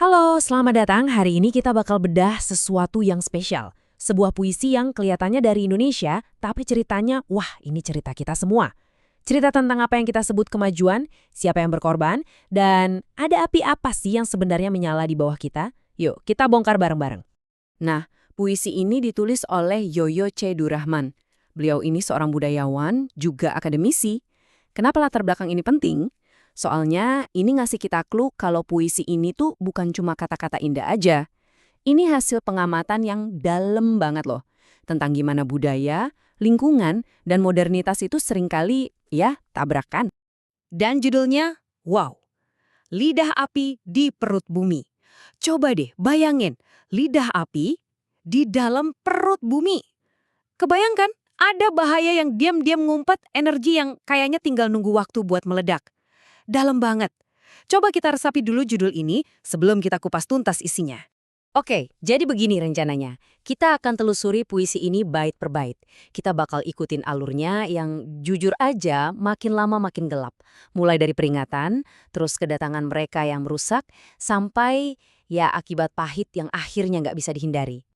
Halo, selamat datang. Hari ini kita bakal bedah sesuatu yang spesial. Sebuah puisi yang kelihatannya dari Indonesia, tapi ceritanya, wah ini cerita kita semua. Cerita tentang apa yang kita sebut kemajuan, siapa yang berkorban, dan ada api apa sih yang sebenarnya menyala di bawah kita? Yuk, kita bongkar bareng-bareng. Nah, puisi ini ditulis oleh Yoyo C. Durahman. Beliau ini seorang budayawan, juga akademisi. Kenapa latar belakang ini penting? Soalnya ini ngasih kita clue kalau puisi ini tuh bukan cuma kata-kata indah aja. Ini hasil pengamatan yang dalam banget loh. Tentang gimana budaya, lingkungan, dan modernitas itu seringkali, ya, tabrakan. Dan judulnya, wow, Lidah Api di Perut Bumi. Coba deh bayangin, lidah api di dalam perut bumi. Kebayangkan, ada bahaya yang diam-diam ngumpet, energi yang kayaknya tinggal nunggu waktu buat meledak. Dalam banget. Coba kita resapi dulu judul ini sebelum kita kupas tuntas isinya. Oke, jadi begini rencananya. Kita akan telusuri puisi ini bait per bait. Kita bakal ikutin alurnya yang jujur aja makin lama makin gelap. Mulai dari peringatan, terus kedatangan mereka yang merusak, sampai ya akibat pahit yang akhirnya nggak bisa dihindari.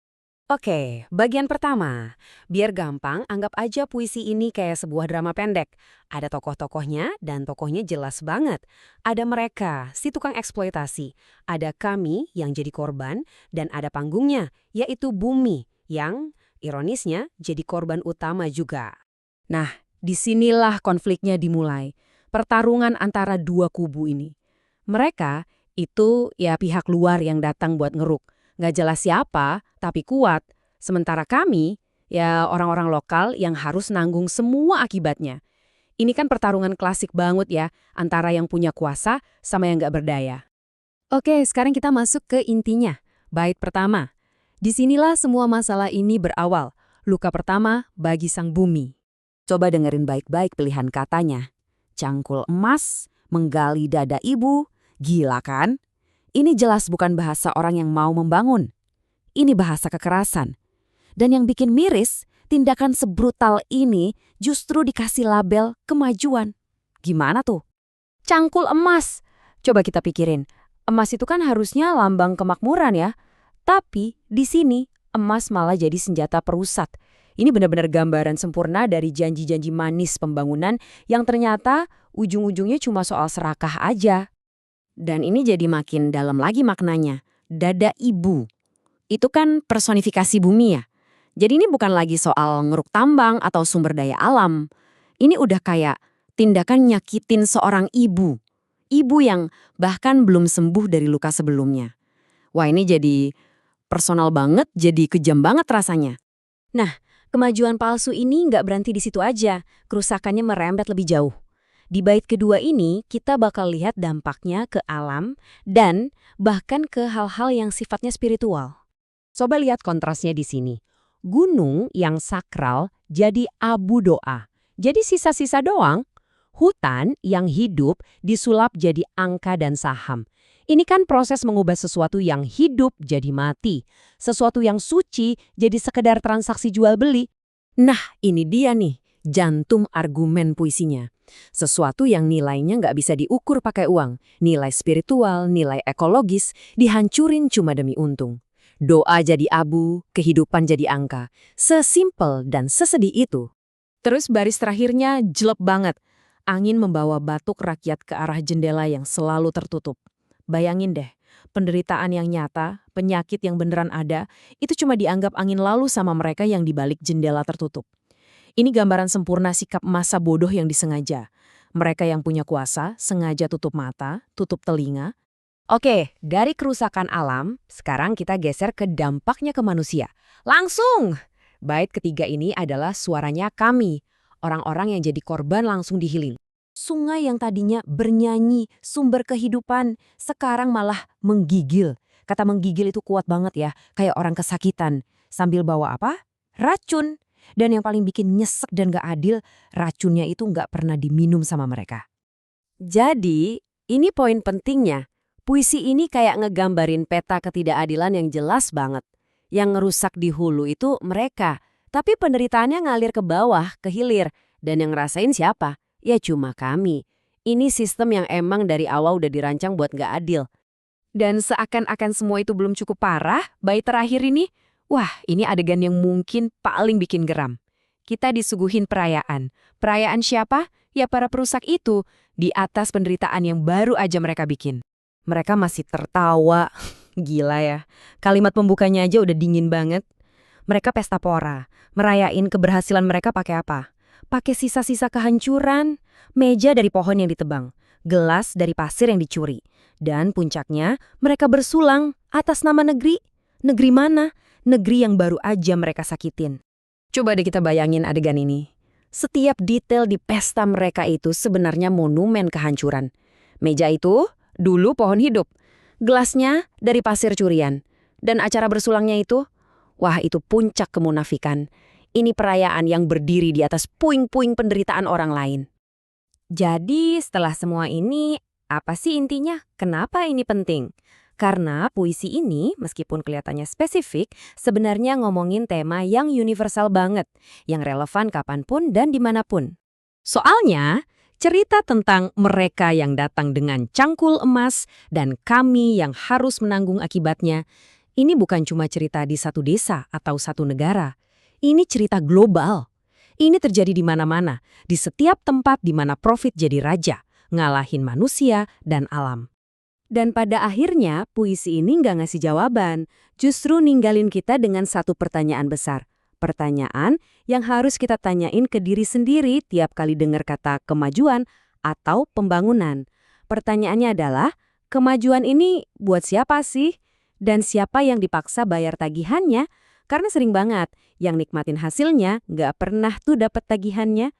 Oke, bagian pertama. Biar gampang, anggap aja puisi ini kayak sebuah drama pendek. Ada tokoh-tokohnya dan tokohnya jelas banget. Ada mereka, si tukang eksploitasi. Ada kami yang jadi korban dan ada panggungnya, yaitu bumi yang, ironisnya, jadi korban utama juga. Nah, disinilah konfliknya dimulai. Pertarungan antara dua kubu ini. Mereka itu ya pihak luar yang datang buat ngeruk. Nggak jelas siapa, tapi kuat. Sementara kami, ya orang-orang lokal yang harus nanggung semua akibatnya. Ini kan pertarungan klasik banget ya, antara yang punya kuasa sama yang nggak berdaya. Oke, sekarang kita masuk ke intinya. Bait pertama. Disinilah semua masalah ini berawal. Luka pertama bagi sang bumi. Coba dengerin baik-baik pilihan katanya. Cangkul emas, menggali dada ibu, gila kan? Ini jelas bukan bahasa orang yang mau membangun. Ini bahasa kekerasan. Dan yang bikin miris, tindakan sebrutal ini justru dikasih label kemajuan. Gimana tuh? Cangkul emas. Coba kita pikirin. Emas itu kan harusnya lambang kemakmuran ya. Tapi di sini emas malah jadi senjata perusak. Ini benar-benar gambaran sempurna dari janji-janji manis pembangunan yang ternyata ujung-ujungnya cuma soal serakah aja. Dan ini jadi makin dalam lagi maknanya. Dada ibu. Itu kan personifikasi bumi ya. Jadi ini bukan lagi soal ngeruk tambang atau sumber daya alam. Ini udah kayak tindakan nyakitin seorang ibu. Ibu yang bahkan belum sembuh dari luka sebelumnya. Wah ini jadi personal banget, jadi kejam banget rasanya. Nah, kemajuan palsu ini nggak berhenti di situ aja. Kerusakannya merembet lebih jauh. Di bait kedua ini, kita bakal lihat dampaknya ke alam dan bahkan ke hal-hal yang sifatnya spiritual. Coba lihat kontrasnya di sini. Gunung yang sakral jadi abu doa. Jadi sisa-sisa doang. Hutan yang hidup disulap jadi angka dan saham. Ini kan proses mengubah sesuatu yang hidup jadi mati. Sesuatu yang suci jadi sekedar transaksi jual beli. Nah, ini dia nih, jantung argumen puisinya. Sesuatu yang nilainya nggak bisa diukur pakai uang. Nilai spiritual, nilai ekologis, dihancurin cuma demi untung. Doa jadi abu, kehidupan jadi angka. Sesimpel dan sesedih itu. Terus baris terakhirnya jelek banget. Angin membawa batuk rakyat ke arah jendela yang selalu tertutup. Bayangin deh, penderitaan yang nyata, penyakit yang beneran ada, itu cuma dianggap angin lalu sama mereka yang di balik jendela tertutup. Ini gambaran sempurna sikap masa bodoh yang disengaja. Mereka yang punya kuasa sengaja tutup mata, tutup telinga. Oke, dari kerusakan alam, sekarang kita geser ke dampaknya ke manusia. Langsung! Bait ketiga ini adalah suaranya kami, orang-orang yang jadi korban langsung dihiling. Sungai yang tadinya bernyanyi, sumber kehidupan, sekarang malah menggigil. Kata menggigil itu kuat banget ya, kayak orang kesakitan. Sambil bawa apa? Racun. Dan yang paling bikin nyesek dan gak adil, racunnya itu gak pernah diminum sama mereka. Jadi, ini poin pentingnya. Puisi ini kayak ngegambarin peta ketidakadilan yang jelas banget. Yang ngerusak di hulu itu mereka. Tapi penderitaannya ngalir ke bawah, ke hilir. Dan yang ngerasain siapa? Ya cuma kami. Ini sistem yang emang dari awal udah dirancang buat gak adil. Dan seakan-akan semua itu belum cukup parah, bait terakhir ini, wah ini adegan yang mungkin paling bikin geram. Kita disuguhin perayaan. Perayaan siapa? Ya para perusak itu, di atas penderitaan yang baru aja mereka bikin. Mereka masih tertawa. Gila ya, kalimat pembukanya aja udah dingin banget. Mereka pesta pora, merayain keberhasilan mereka pakai apa? Pakai sisa-sisa kehancuran, meja dari pohon yang ditebang, gelas dari pasir yang dicuri. Dan puncaknya, mereka bersulang atas nama negeri. Negeri mana? Negeri yang baru aja mereka sakitin. Coba deh kita bayangin adegan ini. Setiap detail di pesta mereka itu sebenarnya monumen kehancuran. Meja itu dulu pohon hidup. Gelasnya dari pasir curian. Dan acara bersulangnya itu, wah itu puncak kemunafikan. Ini perayaan yang berdiri di atas puing-puing penderitaan orang lain. Jadi setelah semua ini, apa sih intinya? Kenapa ini penting? Karena puisi ini, meskipun kelihatannya spesifik, sebenarnya ngomongin tema yang universal banget, yang relevan kapanpun dan dimanapun. Soalnya, cerita tentang mereka yang datang dengan cangkul emas dan kami yang harus menanggung akibatnya, ini bukan cuma cerita di satu desa atau satu negara. Ini cerita global. Ini terjadi di mana-mana, di setiap tempat di mana profit jadi raja, ngalahin manusia dan alam. Dan pada akhirnya, puisi ini nggak ngasih jawaban, justru ninggalin kita dengan satu pertanyaan besar. Pertanyaan yang harus kita tanyain ke diri sendiri tiap kali dengar kata kemajuan atau pembangunan. Pertanyaannya adalah, kemajuan ini buat siapa sih? Dan siapa yang dipaksa bayar tagihannya? Karena sering banget, yang nikmatin hasilnya nggak pernah tuh dapat tagihannya.